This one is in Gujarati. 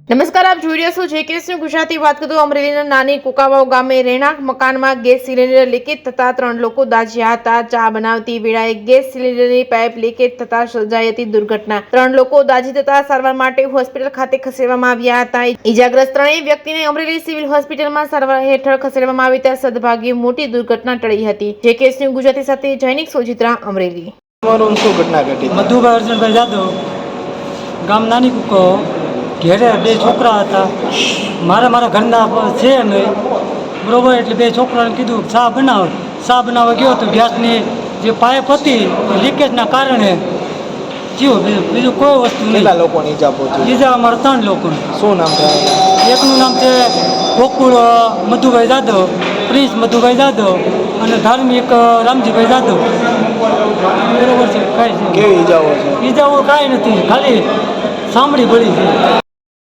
નમસ્કાર, આપ જોઈ રહ્યા છો જેકેએસ ન્યૂઝ ગુજરાતી. વાત કરું અમરેલીના નાની કુકાવાવ ગામે રહેણાંક મકાનમાં ગેસ સિલિન્ડર લીકેજ થતા 3 લોકો દાઝ્યા હતા. ચા બનાવતી વેળાએ ગેસ સિલિન્ડરની પાઇપ લીકેજ થતા સર્જાઈ હતી દુર્ઘટના. 3 લોકો દાઝી જતા સારવાર માટે હોસ્પિટલ ખાતે ખસેડવામાં આવ્યા હતા. ઈજાગ્રસ્ત ત્રણેય વ્યક્તિને અમરેલી સિવિલ હોસ્પિટલમાં સારવાર હેઠળ ખસેડવામાં આવી ત્યાં સદભાગ્યે મોટી દુર્ઘટના ટળી હતી. જેકેએસ ન્યૂઝ ગુજરાતી સાથે જૈનિક સોજિત્રા, અમરેલી. ઘટના ઘટી મધુભાઈ અર્જુનભાઈ જાદવ, ગામ નાની કુકો. ઘેરે 2 છોકરા હતા. મારા ઘરના છે નહીં બરોબર. એટલે 2 છોકરાને કીધું ચા બનાવવા ગયો તો ગેસની જે પાઇપ હતી એ લીકેજના કારણે જીવ. બીજું કોઈ વસ્તુ નહીં. કેટલા લોકોની ઈજા પહોંચી? ઈજા અમારા 3 લોકોને. શું નામ છે? એકનું નામ છે ગોકુળ મધુભાઈ જાદવ, પ્રિન્સ મધુભાઈ જાદવ અને ધાર્મિક રામજીભાઈ જાદવ. બરોબર છે. કાંઈ છે કેવી ઈજાઓ છે? ઈજાઓ કાંઈ નથી, ખાલી સાંભળી પડી છે.